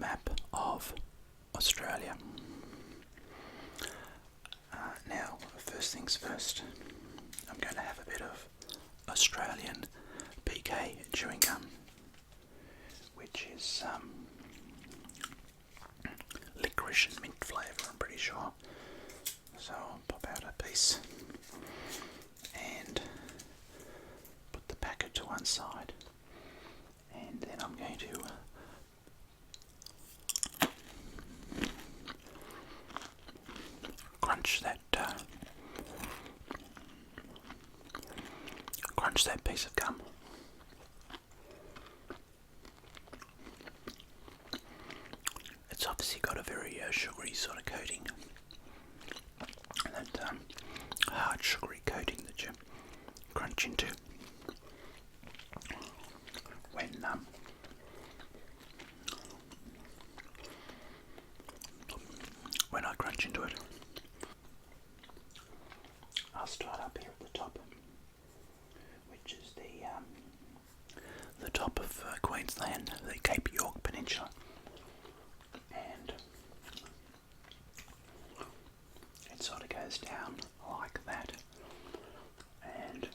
map of Australia. Now, first things first, I'm going to have a bit of Australian PK chewing gum, which is licorice and mint flavour, I'm pretty sure. So I'll pop out a piece and put the packet to one side, and then I'm going to crunch that piece of gum. It's obviously got a very sugary sort of coating, that hard sugary coating that you crunch into when I crunch into it. I'll start up here at the top, which is the top of Queensland, the Cape York Peninsula, and it sort of goes down like that, and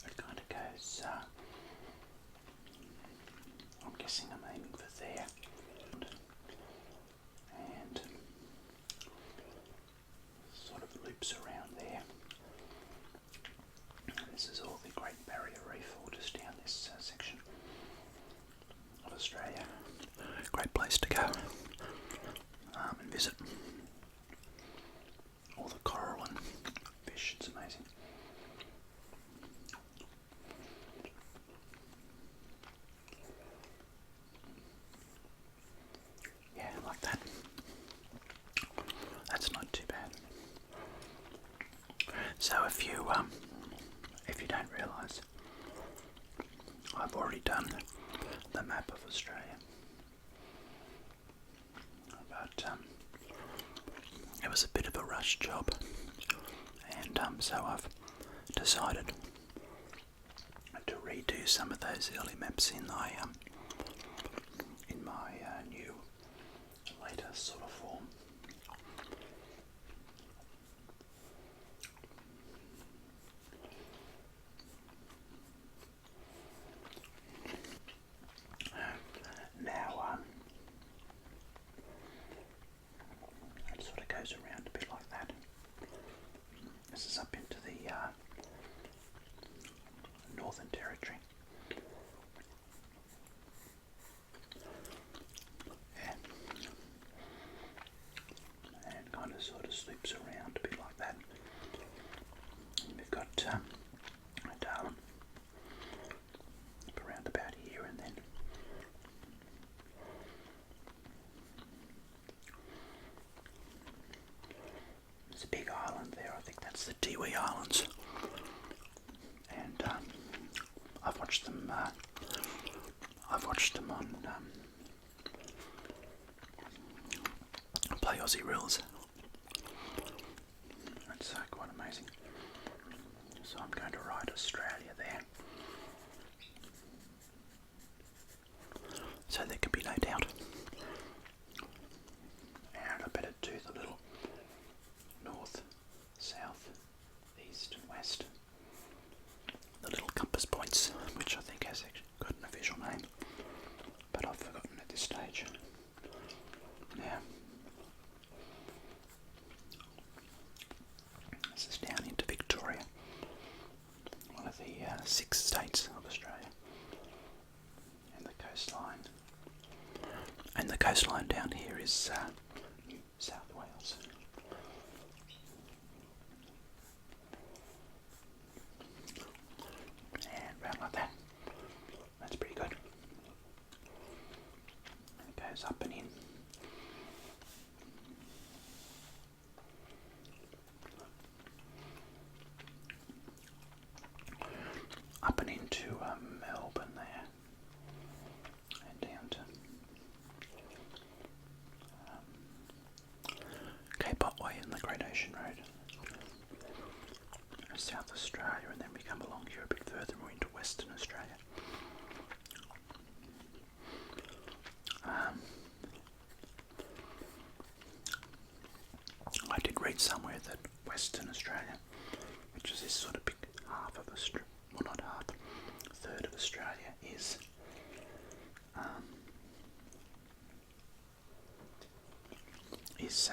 it kind of goes, I'm guessing I'm aiming for there, and sort of loops around there. This is all the Great Barrier Reef, all just down this section of Australia. Great place to go and visit. All the coral and fish, it's amazing. Yeah, like that. That's not too bad. So if you don't realise, I've already done the map of Australia, but it was a bit of a rush job, and so I've decided to redo some of those early maps in my new, later sort of form. Now, it sort of goes around a bit like that. This is up into the Northern Territory. Yeah. And kind of sort of sloops around a bit like that. And we've got Darwin up around about here, and then there's a big island there. I think that's the Tiwi Islands, and I've watched them. On Play Aussie Reels. That's quite amazing. So I'm going to write Australia there, so there can be no doubt. And I better do the little north, south, east and west, the little compass points, which I think has actually got an official name, but I've forgotten at this stage. Now, this is down into Victoria, one of the 6 states of Australia, and the coastline. And the coastline down here is New South Wales. And round like that. That's pretty good. And it goes up and in. Up and into Melbourne there, and down to Cape Otway and the Great Ocean Road, South Australia, and then we come along here a bit further into Western Australia. I did read somewhere that Western Australia, which is this sort of big half of Australia, well not half, a third of Australia, is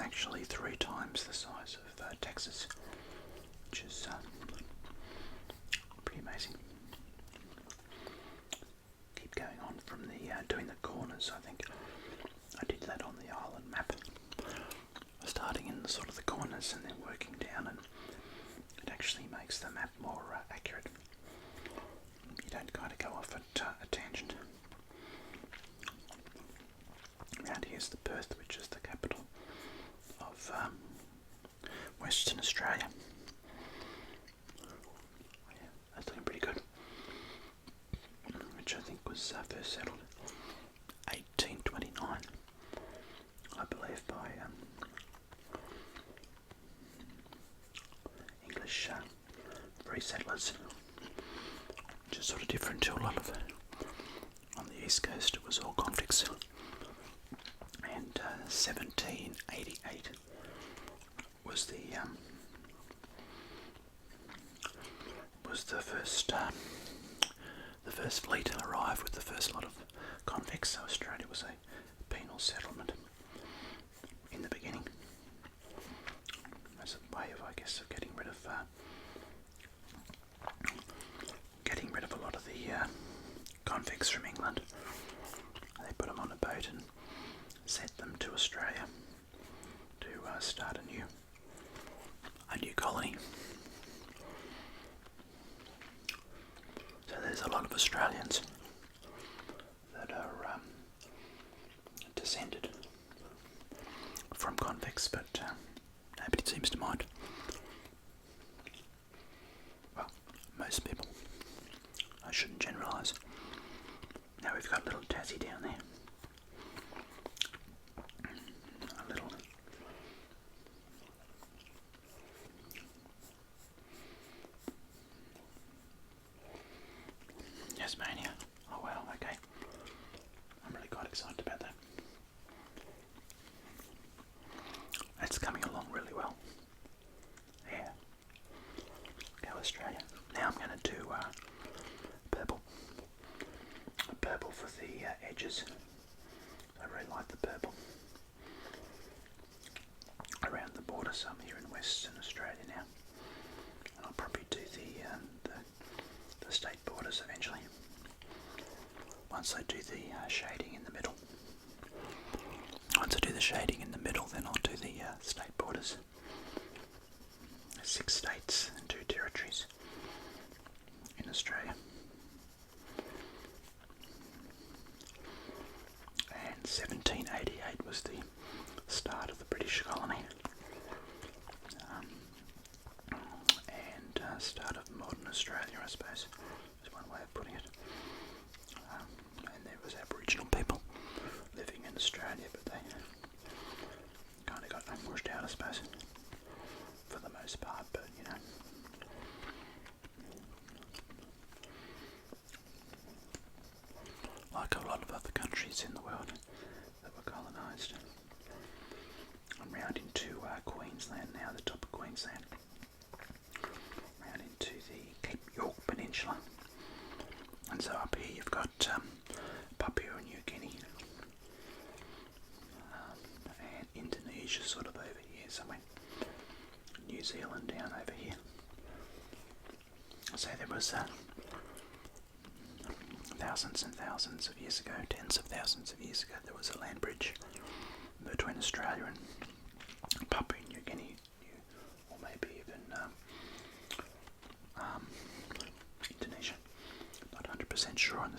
actually 3 times the size of Texas, which is pretty amazing. Keep going on from the doing the corners. I think I did that on the island map, starting in the sort of the corners and then working down, and it actually makes the map more accurate. You don't kind of go off at a tangent. Around here's the Perth, which is the capital of Western Australia. Yeah, that's looking pretty good. Which I think was first settled 1829, I believe, by English free settlers, which is sort of different to a lot of on the east coast. It was all convicts. And 1788 was the first fleet arrived with the first lot of convicts. So Australia was a penal settlement in the beginning, as a way of, I guess, of getting rid of a lot of the convicts from England. They put them on a boat and sent them to Australia to start a new colony. So there's a lot of Australians that are descended from convicts, but nobody seems to mind. Well, most people. I shouldn't generalise. Now we've got little Tassie down there. A little Tasmania. Oh wow, okay. I'm really quite excited about that. It's coming along really well. Yeah. Go Australia. Now I'm going to do purple. Purple for the edges. I really like the purple around the border. So I'm here in Western Australia now, and I'll probably do the state borders eventually. Once I do the shading in the middle. Once I do the shading in the middle, then I'll do the state borders. 6 states and 2 territories in Australia. And 1788 was the start of the British colony, and start of modern Australia, I suppose, is one way of putting it. And there was Aboriginal people living in Australia, but they kind of got pushed out, I suppose, for the most part. But you know, like a lot of other countries in the world that were colonised. I'm round into Queensland now, the top of Queensland, round into the Cape York Peninsula, and so up here you've got Papua New Guinea, and Indonesia sort of over here somewhere, New Zealand down over here. So there was thousands and thousands of years ago, tens of thousands of years ago, there was a land bridge between Australia and Papua New Guinea, or maybe even Indonesia. Not 100% sure, and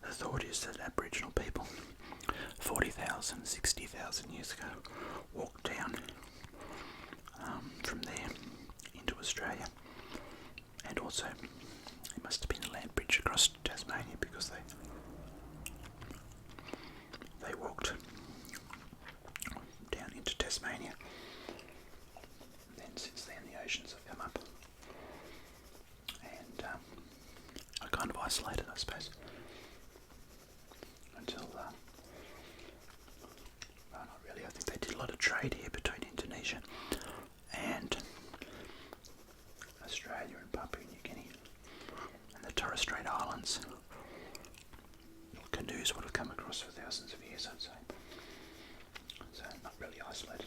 the thought is that Aboriginal people 40,000, 60,000 years ago walked down from there into Australia, and also it must have been a land bridge across Tasmania, because they walked down into Tasmania. And then since then the oceans have come up, and I kind isolated, I suppose. Until, well, not really. I think they did a lot of trade here between Indonesia and Australia and Papua New Guinea and the Torres Strait Islands. Canoes would have come across for thousands of years, I'd say. So not really isolated.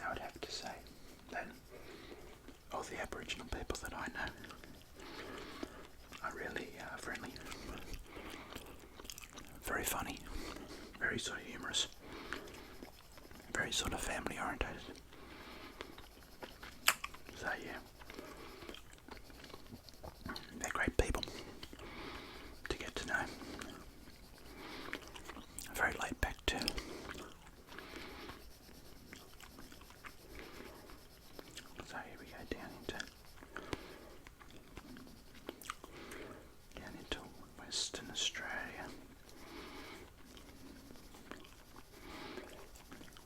I would have to say that all the Aboriginal people that I know are really friendly, very funny, very sort of humorous, very sort of family orientated. So yeah, they're great people to get to know. Very laid back too. So here we go down into Western Australia.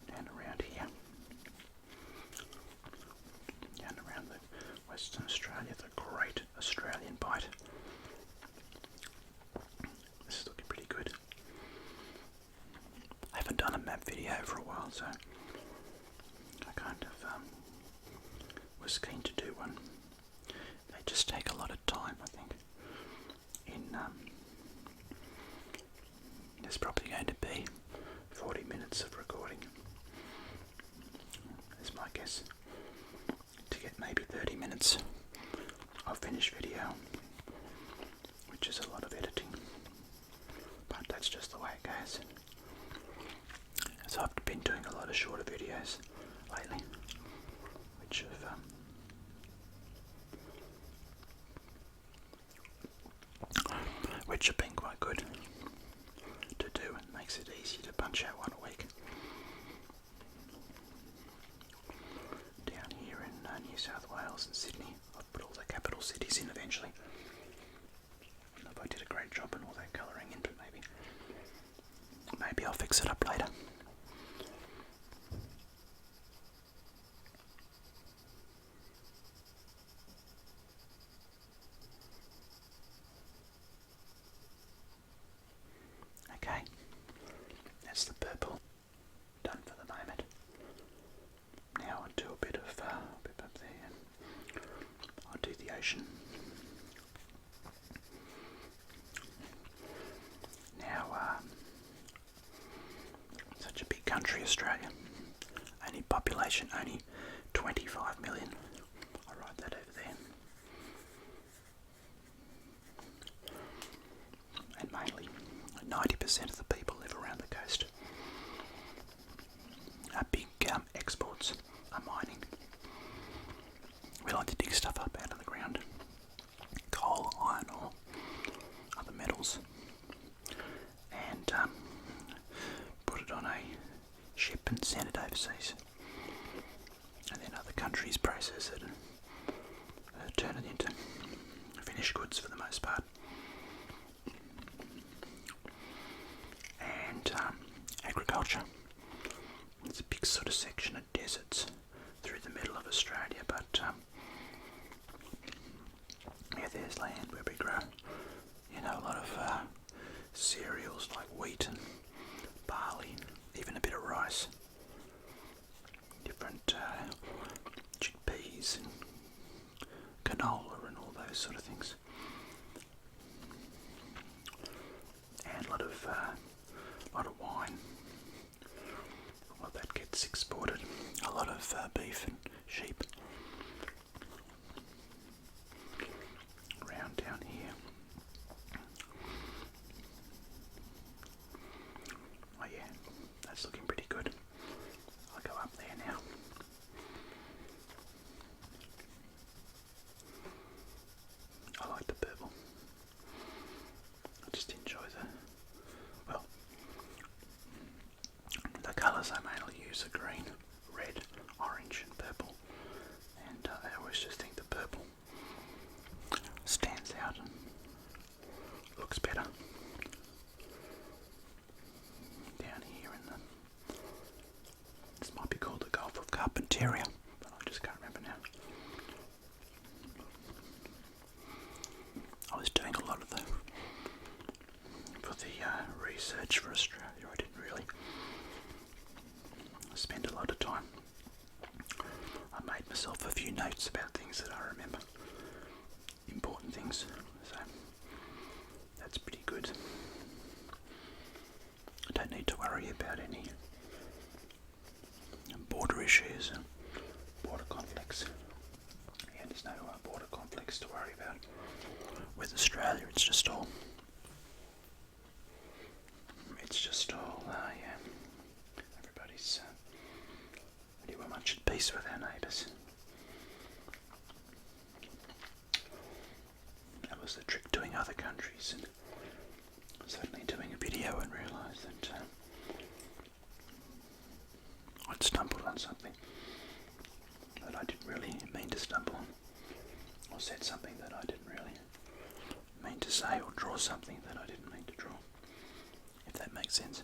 Down around here. Down around the Western Australia, the Great Australian Bight. This is looking pretty good. I haven't done a map video for a while, so I kind of was keen to do one. They just take a lot of time, I think. There's probably going to be 40 minutes of recording. That's my guess. To get maybe 30 minutes of finished video, which is a lot of editing. But that's just the way it goes. So I've been doing a lot of shorter videos lately, which have been quite good to do, and makes it easy to punch out one a week. Down here in New South Wales and Sydney, I've put all the capital cities in eventually. I don't know if I did a great job in all that colouring in, but maybe I'll fix it up later. Okay, that's the purple done for the moment. Now I'll do a bit up there, and I'll do the ocean. Now, such a big country, Australia. Only population, only 25 million. I'll write that over there. And mainly 90% of the people live around the coast. Our big exports are mining. We like to dig stuff up out of the ground. Coal, iron ore, other metals. And put it on a ship and send it overseas. And then other countries process it and turn it into finished goods for the most part. And agriculture. It's a big sort of section of deserts through the middle of Australia, but yeah, there's land where we grow, a lot of cereals like wheat and barley, even a bit of rice, different chickpeas and canola and all those sort of things, and a lot of wine. Well, that gets exported. A lot of beef and sheep. Around down here. Oh yeah, that's looking pretty good. I'll go up there now. I like the purple. I just enjoy the colours I mainly use are green, red, orange and purple, and I always just think the purple stands out and looks better. Down here this might be called the Gulf of myself a few notes about things that I remember. Important things. So that's pretty good. I don't need to worry about any border issues and border conflicts. Yeah, there's no border conflicts to worry about. With Australia, it's just all yeah, everybody's pretty much at peace with our neighbours. That was the trick doing other countries, and certainly doing a video and realised that I'd stumbled on something that I didn't really mean to stumble on, or said something that I didn't really mean to say, or draw something that I didn't mean to draw, if that makes sense,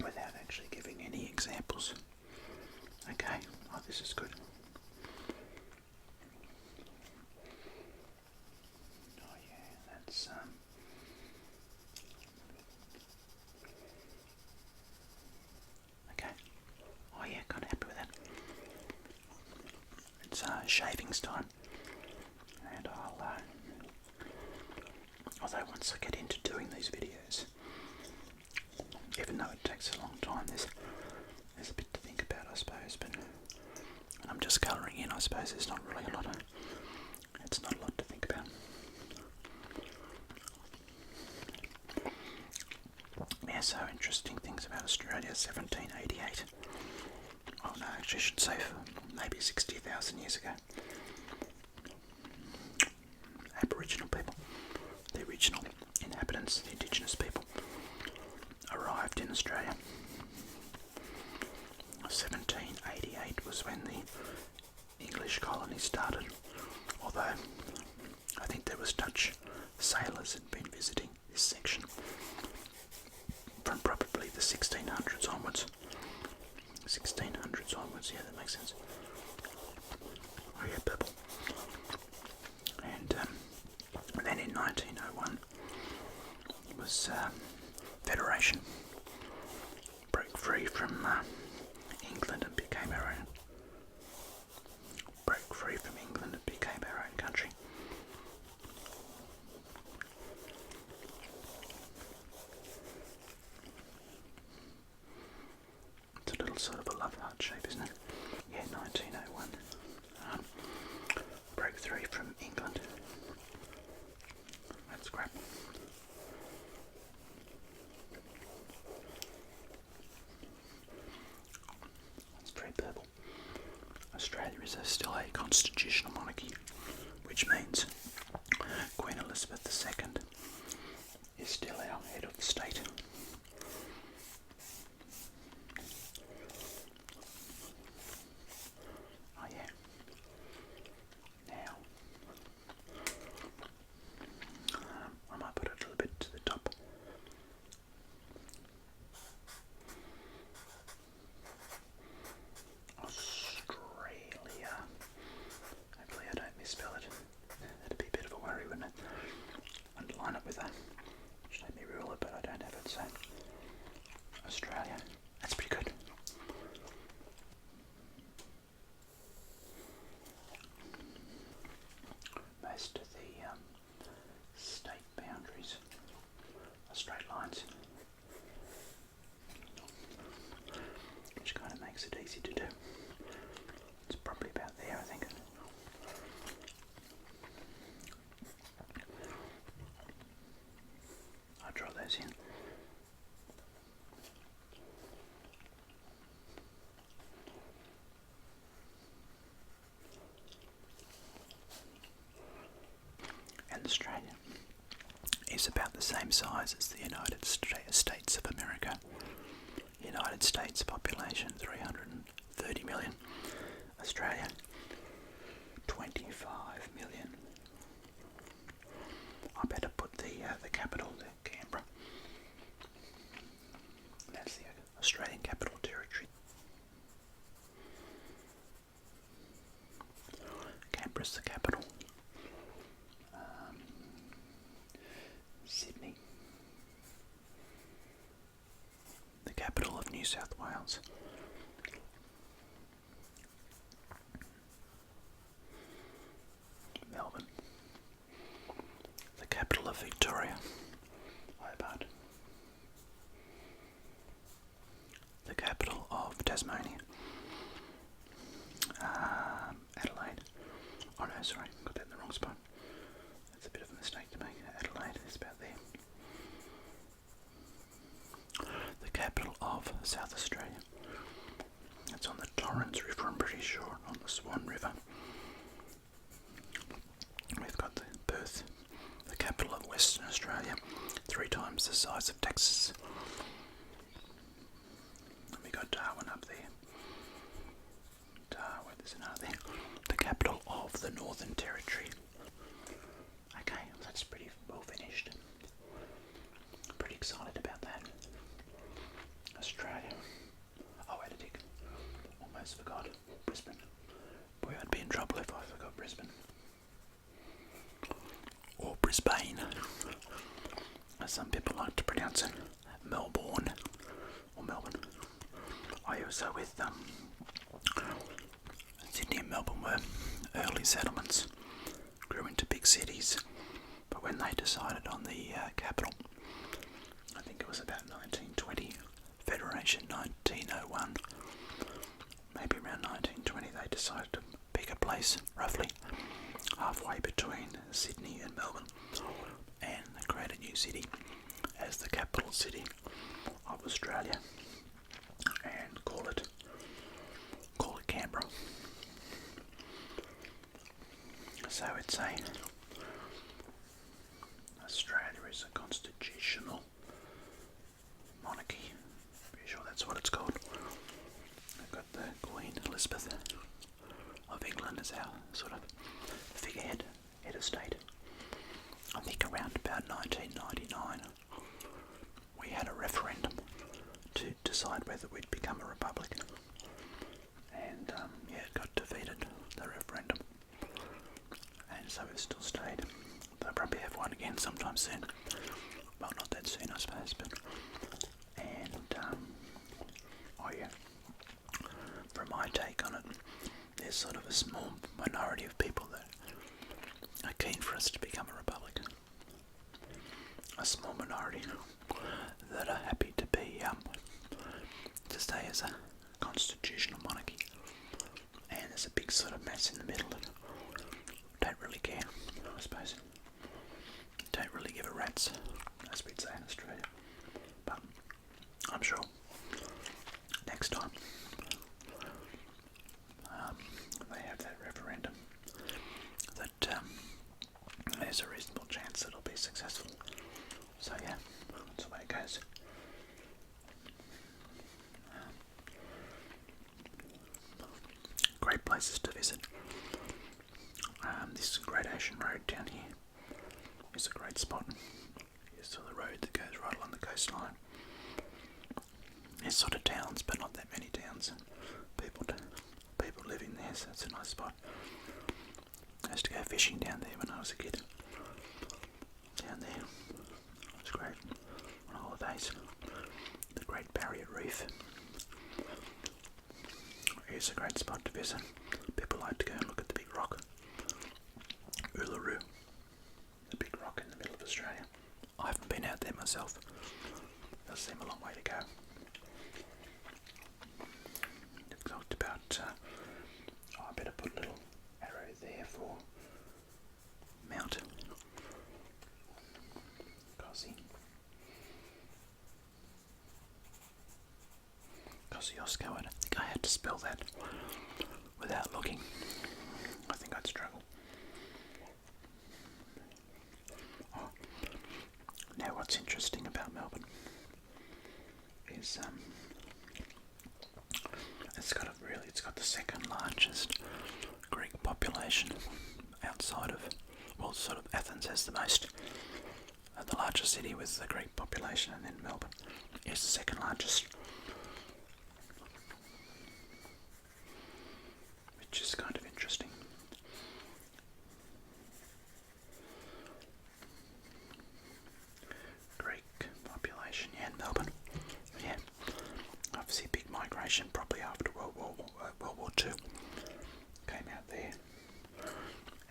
without actually giving any examples. Okay, oh, this is good. Oh yeah, that's okay. Oh yeah, kind of happy with that. It's shavings time, and although once I get into doing these videos, even though it takes a long time, there's a bit to think about, I suppose, but and I'm just colouring in, I suppose there's not really it's not a lot to think about. Yeah, so interesting things about Australia, 1788. Oh no, actually I should say maybe 60,000 years ago. Aboriginal people, the original inhabitants, the Indigenous people, arrived in Australia. 1788 was when the English colony started, although I think there was Dutch sailors had been visiting this section from probably the 1600s onwards. 1600s onwards, yeah, that makes sense. Oh yeah, purple. And then in 1901 was Federation, broke free from England and became our own. Broke free from England and became our own country. It's a little sort of a love heart shape, isn't it? Yeah, 1901. Broke free from England. That's great. That's very purple. Australia is still a constitutional monarchy, which means Queen Elizabeth II is still our head of the state. Oh yeah. Now, I might put it a little bit to the top. Australia. Hopefully I don't misspell it. That'd be a bit of a worry, wouldn't it? Underline it with a, should let me rule it, but I don't have it, so Australia. That's pretty good. Most of the state boundaries are straight lines, which kind of makes it easy to do. It's probably about there, I think. I'll draw those in. And Australia is about the same size as the United States of America. United States population 330 million. Australia 25 million. I better put the capital there, Canberra. That's the Australian Capital Territory. Canberra's the capital. Sydney, the capital of New South Wales. Melbourne. The capital of Victoria, Hobart. The capital of Tasmania, Adelaide. Oh no, sorry, got that in the wrong spot. That's a bit of a mistake to make. Adelaide is about there. The capital of South Australia. It's on the Torrens River, I'm pretty sure, on the Swan River. We've got the Perth, the capital of Western Australia, 3 times the size of Texas. And we got Darwin up there. Darwin, there's another there. The capital of the Northern Territory. Okay, well that's pretty well finished. Pretty excited about that. Australia. Oh, wait a tick. Almost forgot. Brisbane. Boy, I'd be in trouble if I forgot Brisbane. Or Brisbane, as some people like to pronounce it. Melbourne. Or Melbourne. I also with Sydney and Melbourne were early settlements. Grew into big cities. But when they decided on the capital, I think it was about 1920, Federation 1901, maybe around 1920 they decided to pick a place roughly halfway between Sydney and Melbourne and create a new city as the capital city of Australia and call it Canberra. So it's Australia is a constitutional monarchy. Pretty sure that's what it's called. We've got the Queen Elizabeth of England as our sort of figurehead, head of state. I think around about 1999 we had a referendum to decide whether we'd become a republic. And it got defeated, the referendum. And so we've still stayed. They'll probably have one again sometime soon. Well, not that soon, I suppose, but... And, from my take on it, there's sort of a small minority of people that are keen for us to become a republic. A small minority that are happy to be, to stay as a constitutional monarchy. And there's a big sort of mess in the middle that don't really care, I suppose. Don't really give a rat's, as we'd say in Australia. But I'm sure next time they have that referendum that there's a reasonable chance that it'll be successful. So yeah, that's the way it goes. Great places to visit. This Great Ocean Road down here is a great spot. Here's the road that goes right along the coastline. There's sort of towns, but not that many towns. People live in there, so it's a nice spot. I used to go fishing down there when I was a kid. Down there, it was great. On holidays, the Great Barrier Reef. It's a great spot to visit. People like to go and look at the big rock. Uluru, the big rock in the middle of Australia. I haven't been out there myself. Does seem a long way to go. They've talked about, I better put a little arrow there for Mount Kosciuszko. I don't think I had to spell that without looking. I think I'd struggle. Oh. Now what's interesting about Melbourne is it's got the second largest Greek population outside of, well, sort of Athens has the most, the largest city with the Greek population, and then Melbourne is the second largest, which is kind of interesting. Greek population, yeah, in Melbourne, yeah. Obviously a big migration, probably after World War II, came out there.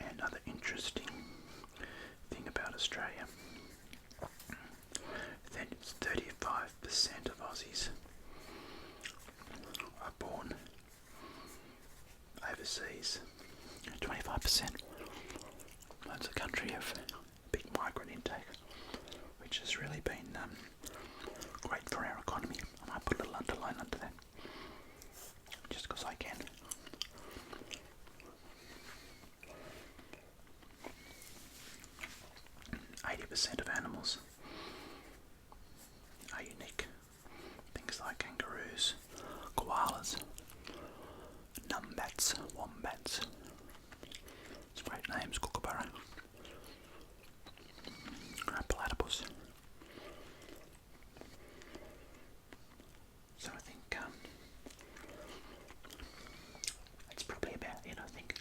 And other interesting interesting thing about Australia, then it's 35% of Aussies are born overseas. 25%. It's a country of big migrant intake, which has really been great for our economy. I might put a little underline under that, just because I can. % of animals are unique. Things like kangaroos, koalas, numbats, wombats. It's great names, kookaburra, platypus. So I think that's probably about it. I think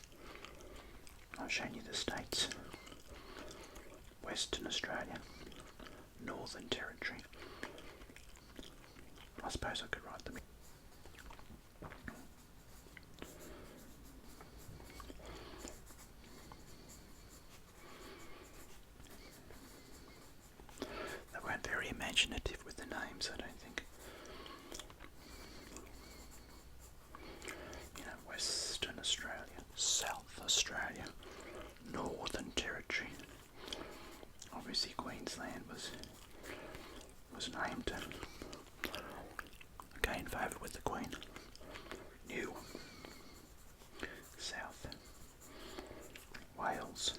I've shown you the states. Western Australia, Northern Territory. I suppose I could write them. They weren't very imaginative with the names, I don't think. You know, Western Australia, South Australia, Northern Territory. Obviously Queensland was named to gain favour with the Queen. New South Wales,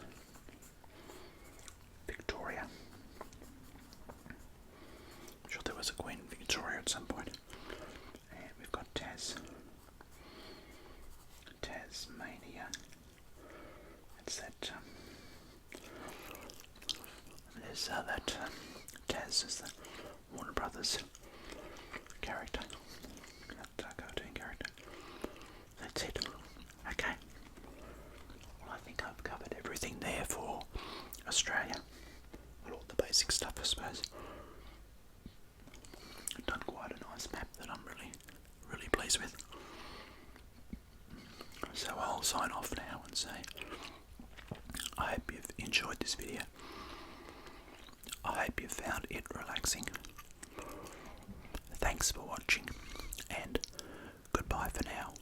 Victoria. I'm sure there was a Queen Victoria at some point. And we've got Tasmania. It's that there's that Taz is the Warner Brothers character, that cartoon character. That's it. Okay. Well, I think I've covered everything there for Australia. Well, all the basic stuff, I suppose. I've done quite a nice map that I'm really pleased with. So I'll sign off now and say I hope you've enjoyed this video. I hope you found it relaxing. Thanks for watching, and goodbye for now.